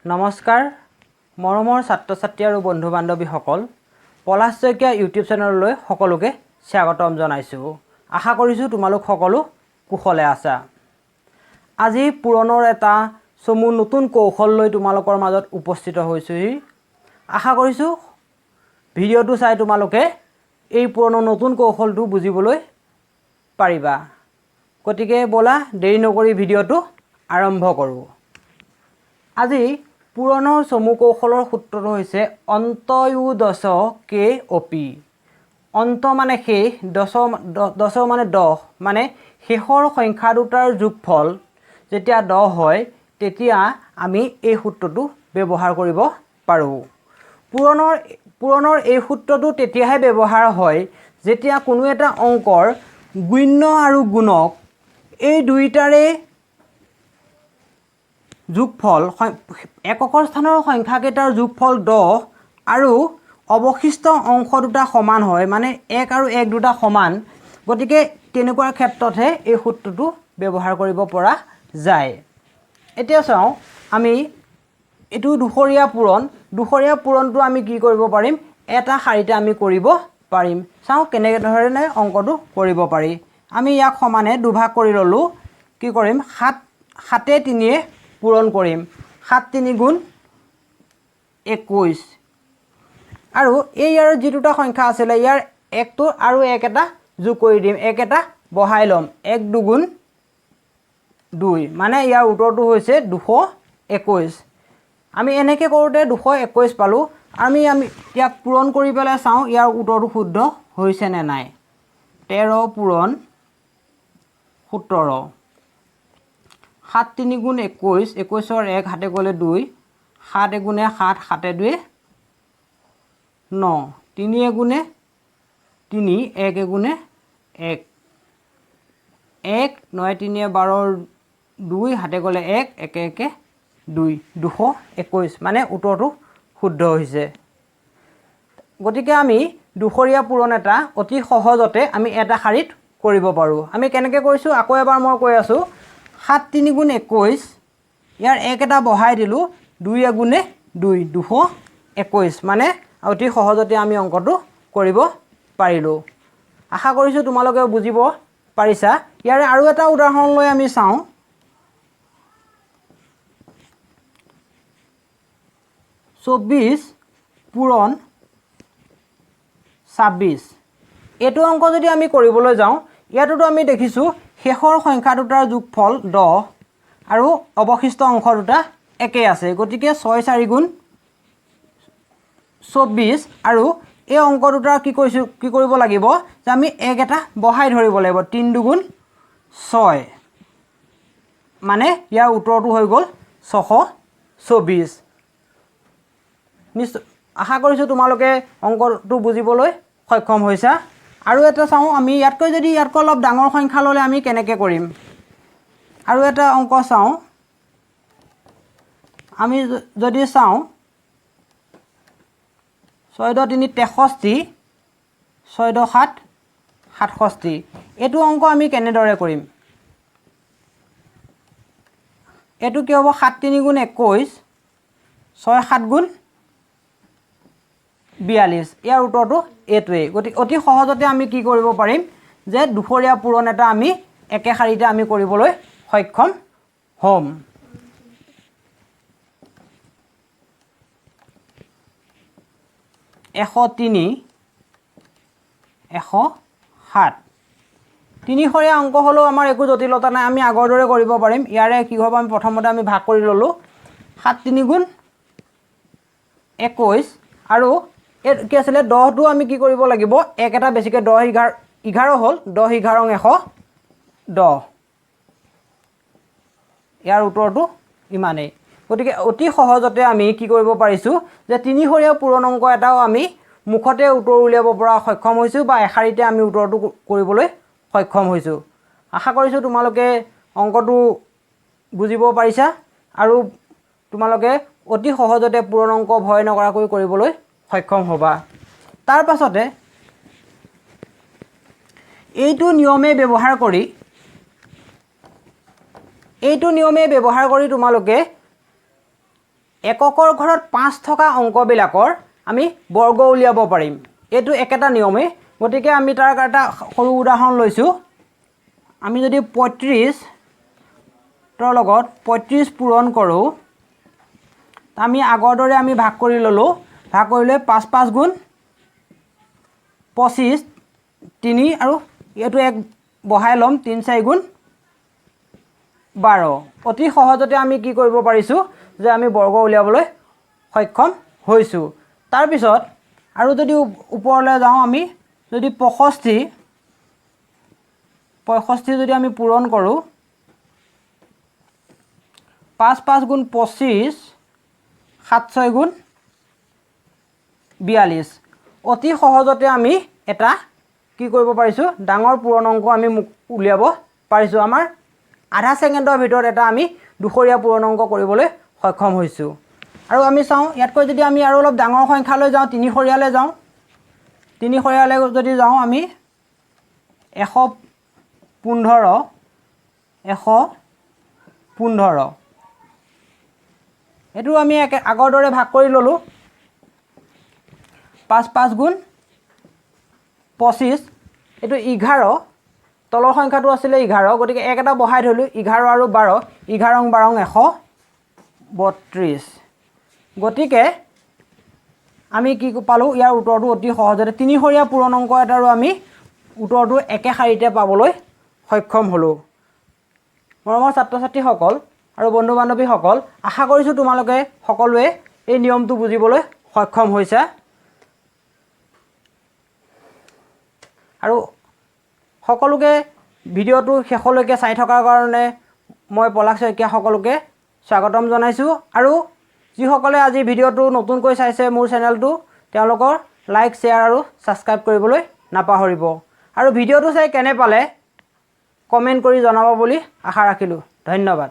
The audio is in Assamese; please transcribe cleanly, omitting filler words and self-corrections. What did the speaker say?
নমস্কাৰ মৰমৰ ছাত্ৰ ছাত্ৰী আৰু বন্ধু বান্ধৱীসকল পলাশ শইকীয়া ইউটিউব চেনেললৈ সকলোকে স্বাগতম জনাইছোঁ। আশা কৰিছোঁ তোমালোক সকলো কুশলে আছা। আজি পুৰণৰ এটা চমু নতুন কৌশল লৈ তোমালোকৰ মাজত উপস্থিত হৈছোহি। আশা কৰিছোঁ ভিডিঅ'টো চাই তোমালোকে এই পুৰণৰ নতুন কৌশলটো বুজিবলৈ পাৰিবা। গতিকে বলা দেৰি নকৰি ভিডিঅ'টো আৰম্ভ কৰোঁ। আজি পুৰণৰ চমু কৌশলৰ সূত্ৰটো হৈছে অন্তয়োদশ কে অপি। অন্ত মানে শেষ, দশ মানে 10, মানে শেষৰ সংখ্যা দুটাৰ যোগফল যেতিয়া 10 হয় তেতিয়া আমি এই সূত্ৰটো ব্যৱহাৰ কৰিব পাৰোঁ। পুৰণৰ এই সূত্ৰটো তেতিয়াহে ব্যৱহাৰ হয় যেতিয়া কোনো এটা অংকৰ গুণ্য আৰু গুণক এই দুইটাৰে যোগফল এককৰ স্থানৰ সংখ্যাকেইটাৰ যোগফল 10 আৰু অৱশিষ্ট অংশ দুটা সমান হয়, মানে 1 আৰু 1 দুটা সমান। গতিকে তেনেকুৱা ক্ষেত্ৰতহে এই সূত্ৰটো ব্যৱহাৰ কৰিব পৰা যায়। এতিয়া চাওঁ আমি এইটো দুশৰীয়া পূৰণটো আমি কি কৰিব পাৰিম, এটা শাৰীতে আমি কৰিব পাৰিম। চাওঁ কেনেধৰণে অংকটো কৰিব পাৰি। আমি ইয়াক সমানে দুভাগ কৰি ল'লোঁ। কি কৰিম, 7 3 পূৰণ কৰিম। 7 3 গুণ 21 আৰু এই ইয়াৰ যি দুটা সংখ্যা আছিলে ইয়াৰ একটো আৰু এক এটা যোগ কৰি দিম, এক এটা বহাই ল'ম। 1 2 গুণ 2, মানে ইয়াৰ উত্তৰটো হৈছে 221। আমি এনেকৈ কৰোঁতে 221 পালোঁ। আমি ইয়াক পূৰণ কৰি পেলাই চাওঁ ইয়াৰ উত্তৰটো শুদ্ধ হৈছে নে নাই। 13 পূৰণ 17। 7 3 গুণ 21, 21ৰ 1 হাতে গ'লে 2, 7 গুণে 7, 7 2 9, 3 গুণে 3, 1 গুণে 1, 1 9 3 12, 2 হাতে গ'লে 1, 1 1 2, 221, মানে উত্তৰটো শুদ্ধ হৈছে। গতিকে আমি দুশৰীয়া পূৰণ এটা অতি সহজতে আমি এটা শাৰীত কৰিব পাৰোঁ। আমি কেনেকৈ কৰিছোঁ আকৌ এবাৰ মই কৈ আছোঁ। 7 3 গুণ 21, ইয়াৰ 1 এটা বহাই দিলোঁ, 2 গুণে 2, 221, মানে অতি সহজতে আমি অংকটো কৰিব পাৰিলোঁ। আশা কৰিছোঁ তোমালোকে বুজিব পাৰিছা। ইয়াৰে আৰু এটা উদাহৰণ লৈ আমি চাওঁ। 24 পূৰণ 26। এইটো অংক যদি আমি কৰিবলৈ যাওঁ, ইয়াতোতো আমি দেখিছোঁ শেষৰ সংখ্যা দুটাৰ যোগফল 10 আৰু অৱশিষ্ট অংশ দুটা একেই আছে। গতিকে 6 4 গুণ 24 আৰু এই অংক দুটাৰ কি কৰিব লাগিব যে আমি 1 এটা বহাই ধৰিব লাগিব। 3 2 গুণ 6, মানে ইয়াৰ উত্তৰটো হৈ গ'ল 624। নিশ্চয় আশা কৰিছোঁ তোমালোকে অংকটো বুজিবলৈ সক্ষম হৈছা। আৰু এটা চাওঁ আমি ইয়াতকৈ অলপ ডাঙৰ সংখ্যা ল'লে আমি কেনেকৈ কৰিম। আৰু এটা অংক চাওঁ। আমি যদি চাওঁ 6 3 63, 6 7 67, এইটো অংক আমি কেনেদৰে কৰিম। এইটো কি হ'ব, 7 3 গুণ 21, 6 7 গুণ 42, ইয়াৰ উত্তৰটো এইটোৱেই। গতিকে অতি সহজতে আমি কি কৰিব পাৰিম যে দুশৰীয়া পূৰণ এটা আমি একে শাৰীতে আমি কৰিবলৈ সক্ষম হ'ম। এশ 3 107, তিনিশৰীয়া অংক হ'লেও আমাৰ একো জটিলতা নাই, আমি আগৰ দৰে কৰিব পাৰিম। ইয়াৰে কি হ'ব, আমি প্ৰথমতে আমি ভাগ কৰি ল'লোঁ। 7 3 গুণ 21 আৰু এই কি আছিলে 10টো আমি কি কৰিব লাগিব, 1 এটা বেছিকৈ 10 11 হ'ল, 10 11 110, ইয়াৰ উত্তৰটো ইমানেই। গতিকে অতি সহজতে আমি কি কৰিব পাৰিছোঁ যে তিনিশৰীয়া পূৰণ অংক এটাও আমি মুখতে উত্তৰ উলিয়াব পৰা সক্ষম হৈছোঁ, বা এশাৰীতে আমি উত্তৰটো কৰিবলৈ সক্ষম হৈছোঁ। আশা কৰিছোঁ তোমালোকে অংকটো বুজিব পাৰিছা আৰু তোমালোকে অতি সহজতে পূৰণ অংক ভয় নকৰাকৈ কৰিবলৈ সক্ষম হ'বা। তাৰ পাছতে এইটো নিয়মে ব্যৱহাৰ কৰি তোমালোকে এককৰ ঘৰত 5 থকা অংকবিলাকৰ আমি বৰ্গ উলিয়াব পাৰিম। এইটো একেটা নিয়মে, গতিকে আমি তাৰ এটা সৰু উদাহৰণ লৈছোঁ। আমি যদি 35 লগত 35 পূৰণ কৰোঁ, আমি আগৰ দৰে আমি ভাগ কৰি ল'লোঁ। ভাগ কৰিলে 5 5 গুণ 25, 3 আৰু এইটো 1 বহাই ল'ম, 3 4 গুণ 12। অতি সহজতে আমি কি কৰিব পাৰিছোঁ যে আমি বৰ্গ উলিয়াবলৈ সক্ষম হৈছোঁ। তাৰপিছত আৰু যদি ওপৰলৈ যাওঁ, আমি যদি 65 যদি আমি পূৰণ কৰোঁ, 5 5 গুণ 25, 7 6 গুণ 42। অতি সহজতে আমি এটা কি কৰিব পাৰিছোঁ, ডাঙৰ পূৰণ অংক আমি উলিয়াব পাৰিছোঁ। আমাৰ আধা ছেকেণ্ডৰ ভিতৰত এটা আমি দুশৰীয়া পূৰণ অংক কৰিবলৈ সক্ষম হৈছোঁ। আৰু আমি চাওঁ, ইয়াতকৈ যদি আমি আৰু অলপ ডাঙৰ সংখ্যালৈ যাওঁ, তিনিশৰীয়ালৈ যাওঁ, তিনিশৰীয়ালৈ যদি যাওঁ, আমি 115 এইটো আমি আগৰ দৰে ভাগ কৰি ল'লোঁ। 5 5 গুণ 25, এইটো 11, তলৰ সংখ্যাটো আছিলে 11, গতিকে এক এটা বহাই ধৰিলোঁ, 11 আৰু 12, 11 12 132। গতিকে আমি কি পালোঁ, ইয়াৰ উত্তৰটো অতি সহজতে তিনিশৰীয়া পূৰণ অংক এটাৰো আমি উত্তৰটো একে শাৰীতে পাবলৈ সক্ষম হ'লোঁ। মৰমৰ ছাত্ৰ ছাত্ৰীসকল আৰু বন্ধু বান্ধৱীসকল, আশা কৰিছোঁ তোমালোকে সকলোৱে এই নিয়মটো বুজিবলৈ সক্ষম হৈছে। আৰু সকলোকে ভিডিঅ'টো শেষলৈকে চাই থকাৰ কাৰণে মই পলাশ শইকীয়া সকলোকে স্বাগতম জনাইছোঁ। আৰু যিসকলে আজি ভিডিঅ'টো নতুনকৈ চাইছে মোৰ চেনেলটো, তেওঁলোকৰ লাইক শ্বেয়াৰ আৰু ছাবস্ক্ৰাইব কৰিবলৈ নাপাহৰিব। আৰু ভিডিঅ'টো চাই কেনে পালে কমেণ্ট কৰি জনাব বুলি আশা ৰাখিলোঁ। ধন্যবাদ।